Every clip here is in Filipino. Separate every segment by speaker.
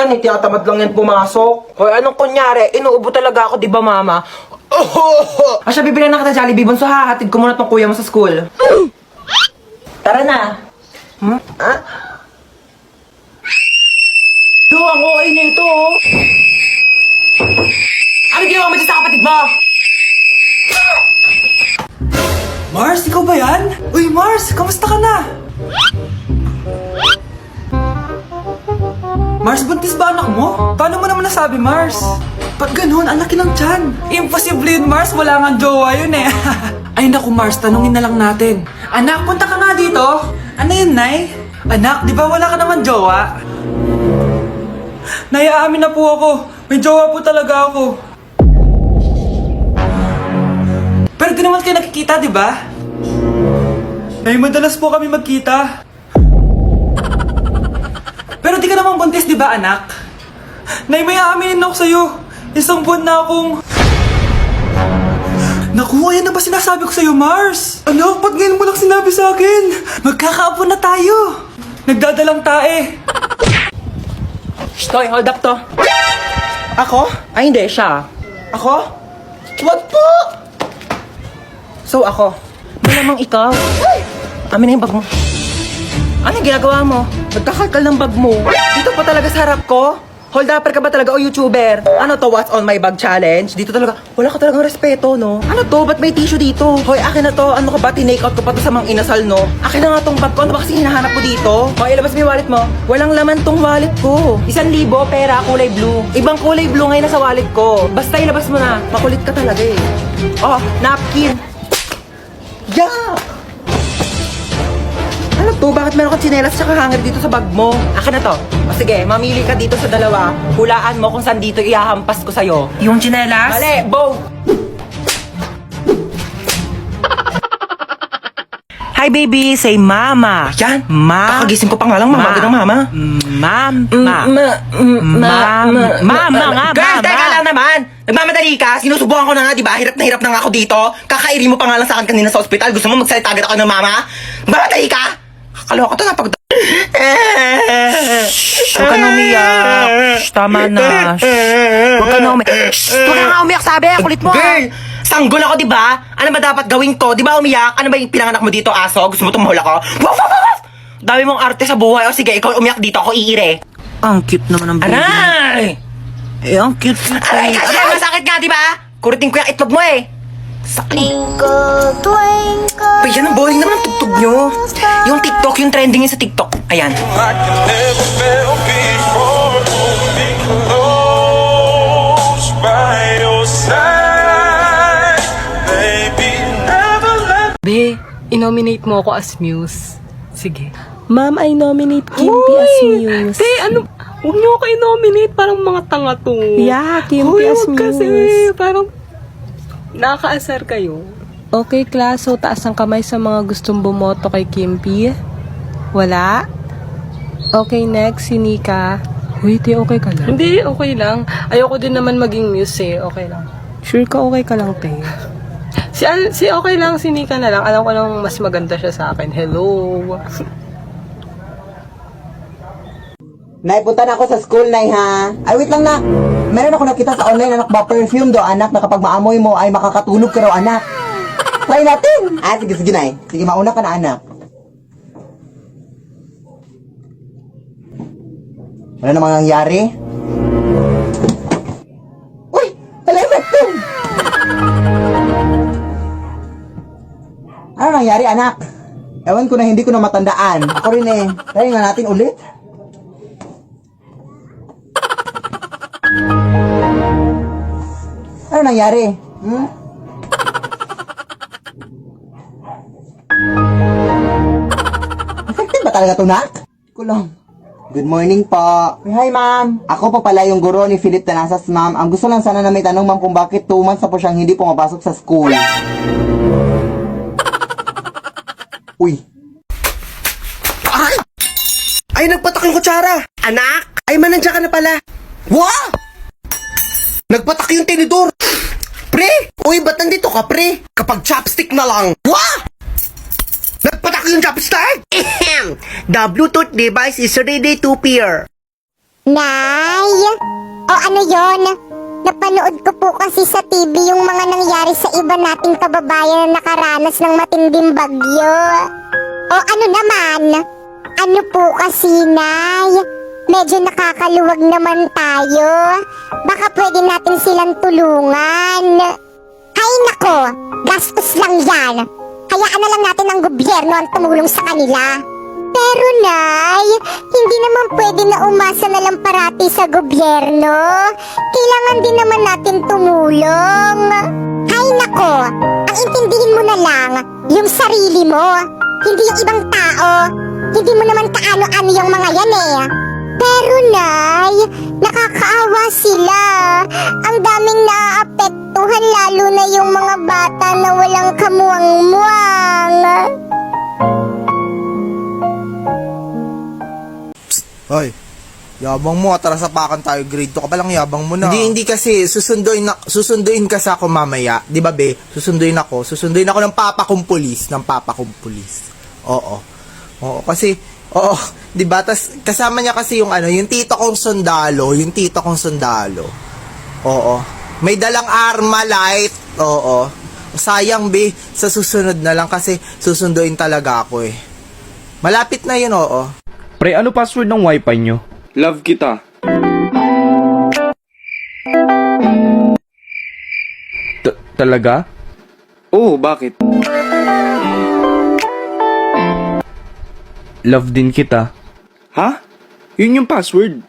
Speaker 1: yan, tinatamad lang yan pumasok.
Speaker 2: Hoy, anong kunyari? Inuubo talaga ako, di ba, mama?
Speaker 1: Asya, bibilan na kita Jollibee. Bunso, hahatid ko muna tong kuya mo sa school.
Speaker 2: Tara na.
Speaker 1: Lo, ang okay na ito, oh. Ano ginawa mo dyan sa kapatid mo? Mars, ikaw ba yan? Uy, Mars, kamusta ka na? Mars, buntis ba anak mo? Paano mo naman nasabi, Mars? Ba't ganun? Ang laki ng tiyan. Imposible yun, Mars. Wala nga jowa yun eh. Ay naku, Mars, tanungin na lang natin. Anak, punta ka nga dito. Ano yun, Nay? Anak, di ba wala ka naman jowa? Nay, aamin na po ako. May jowa po talaga ako. Pero di naman kayo nakikita, di ba? Nay, madalas po kami magkita. Pero di ka naman buntis, di ba, anak? Nay, may aaminin ako sa'yo. Isang buwan na akong... Naku, ayan na ba sinasabi ko sa'yo, Mars? Anak, ba't ngayon mo lang sinabi sa akin? Magkakaapo na tayo. Nagdadalang tae.
Speaker 2: Stoy, hold up to.
Speaker 1: Ako?
Speaker 2: Ay, hindi, siya.
Speaker 1: Ako? Wag po!
Speaker 2: So, ako. Malamang ikaw. Amin na yung bag mo. Ano yung ginagawa mo? Nagkakalkal ng bag mo. Dito pa talaga sa harap ko? Hold upper ka ba talaga o YouTuber? Ano to, what's on my bag challenge? Dito talaga, wala ka talagang respeto, no? Ano to, ba't may tissue dito? Hoy, akin na to, ano ka ba, tinake out ko pa to sa mga inasal, no? Akin na nga tong bag ko, ano ba kasi hinahanap ko dito? Hoy, ilabas mo yung wallet mo. Walang laman tong wallet ko. 1,000 pera, kulay blue. Ibang kulay blue ngayon nasa wallet ko. Basta ilabas mo na, makulit ka talaga eh. Oh, napkin. Yeah! Ano to? Bakit meron kang tsinelas tsaka hanger dito sa bag mo? Akin na to. O sige, mamili ka dito sa dalawa. Hulaan mo kung saan dito ihahampas ko sa'yo.
Speaker 1: Yung tsinelas?
Speaker 2: Mali! Both! Hi baby, say mama.
Speaker 1: Yan.
Speaker 2: Ma.
Speaker 1: Kakagising ko pa nga lang, mama. Ng mama.
Speaker 2: Mama nga,
Speaker 1: Girl,
Speaker 2: mama.
Speaker 1: teka lang naman. Nagmamadali ka. Sinusubukan ko na nga, di ba? Hirap na nga ako dito. Kakairi mo pa nga lang sa akin kanina sa ospital. Gusto mo magsalita agad ako ng mama? Nagmamadali ka? Kakaloka to na pag...
Speaker 2: Huwag ka na umiyak. Shh, tama na. Huwag ka na umiyak. Huwag ka na umiyak, sabi. Kulit mo.
Speaker 1: Girl, sanggol ako, di ba? Ano ba dapat gawin ko? Di ba umiyak? Ano ba yung pinanganak mo dito, aso? Gusto mo tumahol ako? Waf, waf, waf! Dami mong arte sa buhay. O sige, ikaw umiyak dito. Ako iire.
Speaker 2: Ang cute naman ng baby.
Speaker 1: Aray!
Speaker 2: Eh, ang cute.
Speaker 1: Aray, aray, masakit nga, di ba? Kurutin ko yung itlog mo eh.
Speaker 3: Twinkle, twinkle.
Speaker 1: Pa, yan ang boring naman ang tugtog nyo. Yung TikTok, yung trending yun sa TikTok. Ayan.
Speaker 4: I can never feel before. Hold me close by your side, baby. Never let
Speaker 5: Be, inominate mo ako as Muse. Sige. Ma'am, I nominate Kimpi as Muse. Te, ano? Huwag niyo ako i-nominate. Parang mga tanga to. Yeah, Kimpi as Muse. Kasi, parang nakakaasar kayo. Okay, class. So, taas ang kamay sa mga gustong bumoto kay Kimpi. Wala? Okay, next, si Nika. Uy, te, okay ka lang? Hindi, okay lang. Ayoko din naman maging Muse eh. Okay lang. Sure ka, okay ka lang, te? Si okay lang, si Nika na lang. Alam ko lang mas maganda siya sa akin. Hello.
Speaker 6: Nay, punta na ako sa school, Nay, ha? Ay, wait lang, nak. Meron ako nakita sa online, anak ba, perfume do, anak, na kapag maamoy mo ay makakatulog ka raw, anak. Try natin. Ah, sige, Nay. Sige, mauna ka na, anak. Ano namang nangyari? Uy! Talamat to! Ano nangyari, anak? Ewan ko na, hindi ko na matandaan. Ako rin eh. Try nga natin ulit. Ano nangyari? Effective ba talaga ito, nak? Kulong. Good morning po. Hi, ma'am. Ako po pala yung guro ni Philip Tanasas, ma'am. Ang gusto lang sana na may tanong, ma'am, kung bakit 2 months na po siyang hindi pumapasok sa school. Uy.
Speaker 1: Ay! Ay, nagpatak yung kutsara! Anak! Ay, manandya ka na pala! Wow! Nagpatak yung tinidor! Pre! Uy, ba't nandito ka, pre? Kapag chopstick na lang! Wow! Nagpatak yung chopstick! The Bluetooth device is ready to pair.
Speaker 3: Nay, Ano yon? Napanood ko po kasi sa TV yung mga nangyari sa iba nating kababayan na nakaranas ng matinding bagyo. O ano naman? Ano po kasi, Nay? Medyo nakakaluwag naman tayo. Baka pwede natin silang tulungan. Hay nako, gastos lang yan. Hayaan na lang natin ang gobyerno ang tumulong sa kanila. Pero Nay, hindi naman pwede na umasa na lang parati sa gobyerno. Kailangan din naman natin tumulong. Hay nako, ang intindihin mo na lang yung sarili mo, hindi yung ibang tao. Hindi mo naman kaano-ano yung mga yan eh. Pero Nay, nakakaawa sila. Ang daming naaapektuhan lalo na yung mga bata na walang kamuwang-muwang.
Speaker 7: Hoy, yabang mo, atarasapakan tayo, grade 2 ka palang yabang mo na.
Speaker 2: Hindi kasi, susunduin ka sa ako mamaya. Di ba, be? Susunduin ako ng papa kong pulis. Oo, kasi, di ba? Tas, kasama niya kasi yung yung tito kong sundalo. Oo. May dalang arma light. Oo. Sayang, be, sa susunod na lang kasi susunduin talaga ako eh. Malapit na yun, oo.
Speaker 8: Pre, ano password ng wifi nyo? Love kita. Talaga? Oo, bakit? Love din kita. Ha? Yun yung password.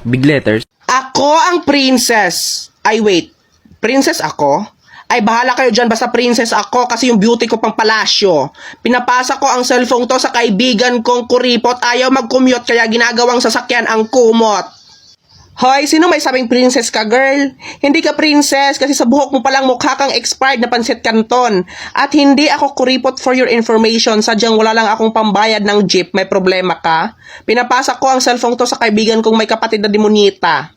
Speaker 8: Big letters.
Speaker 9: Ako ang princess. Ay wait, princess ako? Ay bahala kayo dyan, basta princess ako kasi yung beauty ko pang palasyo. Pinapasa ko ang cellphone to sa kaibigan kong kuripot, ayaw mag-commute kaya ginagawang sasakyan ang kumot. Hoy, sino may sabing princess ka, girl? Hindi ka princess kasi sa buhok mo palang mukha kang expired na pansit canton. At hindi ako kuripot for your information, sadyang wala lang akong pambayad ng jeep, may problema ka? Pinapasa ko ang cellphone to sa kaibigan kong may kapatid na demonita.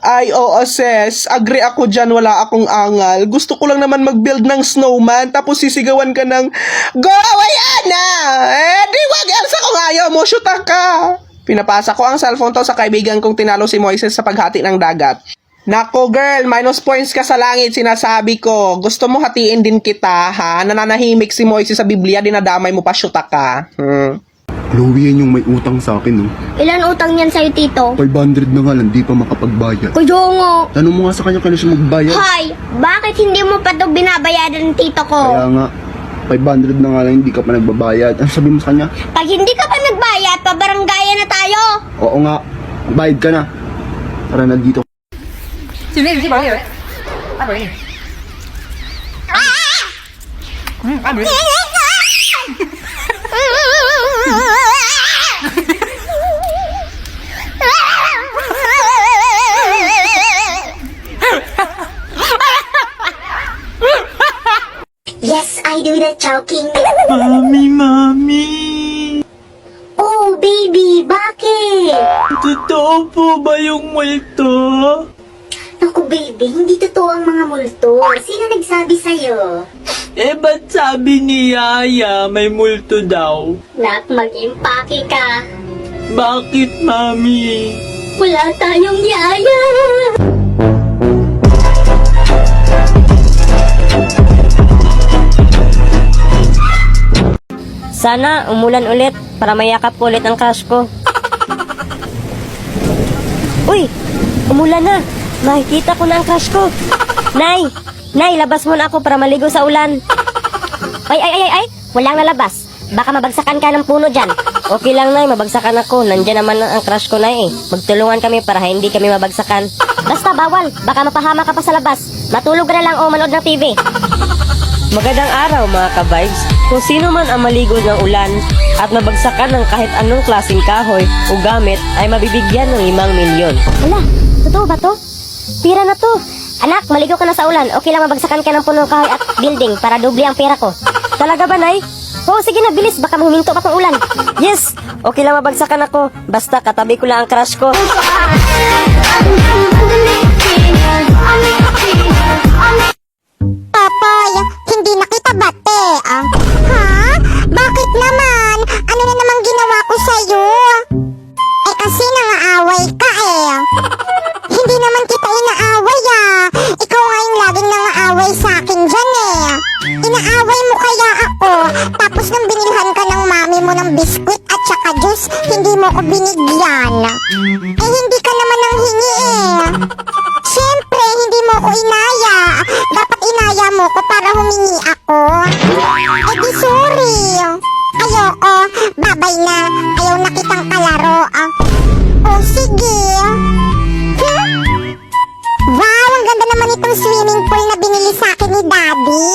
Speaker 9: Ay, oo, sis. Agree ako dyan, wala akong angal. Gusto ko lang naman mag-build ng snowman, tapos sisigawan ka ng, Go away, Ana! Di wag, Elsa, kung ayaw mo, shoot ka! Pinapasa ko ang cellphone to sa kaibigan kong tinalo si Moises sa paghati ng dagat. Nako, girl, minus points ka sa langit, sinasabi ko. Gusto mo hatiin din kita, ha? Nananahimik si Moises sa Biblia, dinadamay mo pa, shoot ka.
Speaker 10: Chloe, yan yung may utang sa akin, no?
Speaker 3: Ilan utang niyan sa'yo, Tito?
Speaker 10: 500 na nga lang, di pa makapagbayad.
Speaker 3: Kuya nga.
Speaker 10: Tanong mo nga sa kanya kailan siya magbayad.
Speaker 3: Hoy, bakit hindi mo pa ito binabayaran ng tito ko?
Speaker 10: Kaya nga, 500 na nga lang, hindi ka pa nagbabayad. Ano sabi mo sa kanya?
Speaker 3: Pag hindi ka pa nagbayad, pabaranggayan na tayo.
Speaker 10: Oo nga, bayad ka na. Tara na dito.
Speaker 3: Yes, I do the choking.
Speaker 1: Mami.
Speaker 3: Oh, baby, bakit?
Speaker 1: Totoo po ba yung multo?
Speaker 3: Naku, baby, hindi totoo ang mga multo. Sino nagsabi sa'yo?
Speaker 1: Eh, ba't sabi ni Yaya may multo daw?
Speaker 3: Nak, mag-impake ka.
Speaker 1: Bakit, Mami?
Speaker 3: Wala tayong yaya.
Speaker 5: Sana umulan ulit para mayakap ko ulit ang crush ko. Uy! Umulan na! Makikita ko na ang crush ko. Nay! Nay, labas muna ako para maligo sa ulan. Ay! Walang nalabas. Baka mabagsakan ka ng puno dyan. Okay lang, Nay. Mabagsakan ako. Nandyan naman ang crush ko, Nay. Magtulungan kami para hindi kami mabagsakan. Basta bawal. Baka mapahama ka pa sa labas. Matulog ka na lang o manood ng TV. Magandang araw, mga ka-vibes. Kung sino man ang maligo ng ulan at mabagsakan ng kahit anong klaseng kahoy o gamit ay mabibigyan ng 5 milyon.
Speaker 3: Wala, totoo ba to? Pira na to. Anak, maligo ka na sa ulan. Okay lang mabagsakan ka ng punong kahoy at building para doble ang pera ko.
Speaker 5: Talaga ba, Nay?
Speaker 3: Oo, sige na, bilis. Baka huminto pa pang ulan.
Speaker 5: Yes! Okay lang mabagsakan ako. Basta katabi ko lang ang crush ko.
Speaker 3: Papoy, hindi na kita bate. Ha? Bakit naman? Ano na namang ginawa ng biskwit at saka juice, hindi mo ko binigyan. Eh, hindi ka naman nang hingi eh. Siyempre, hindi mo ko inaya. Dapat inaya mo ko para humingi ako. Eh di sorry. Ayoko. Babay na. Ayaw na kitang kalaro. Oh, sige. Wow, ang ganda naman itong swimming pool na binili sa akin ni Daddy.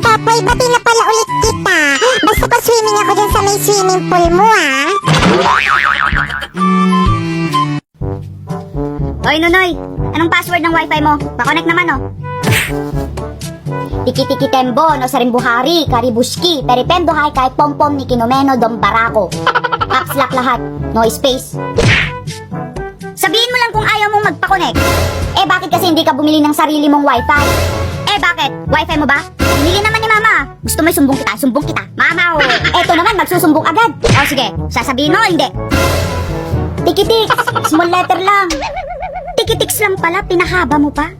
Speaker 3: Popoy, bati na pala ulit kita. Basta pa swimming ako dyan sa may swimming pool mo, ah.
Speaker 11: Hoy, Nonoy! Anong password ng wifi mo? Pa-connect naman, oh. Tiki-tiki tembo, no sarimbuhari, karibuski, peripendo hay, kahit pom-pom ni Kinomeno, dom barako. Caps lock lahat, no space. Sabihin mo lang kung ayaw mong magpa-connect. Eh, bakit kasi hindi ka bumili ng sarili mong wifi? Eh, bakit? Wifi mo ba? Bumili naman ni Mama. Gusto mo sumbong kita? Sumbong kita. Mama, oh. Eto naman, magsusumbong agad. O, sige. Sasabihin mo, hindi. Tiki-tix. Small letter lang. Tiki-tix lang pala, pinahaba mo pa.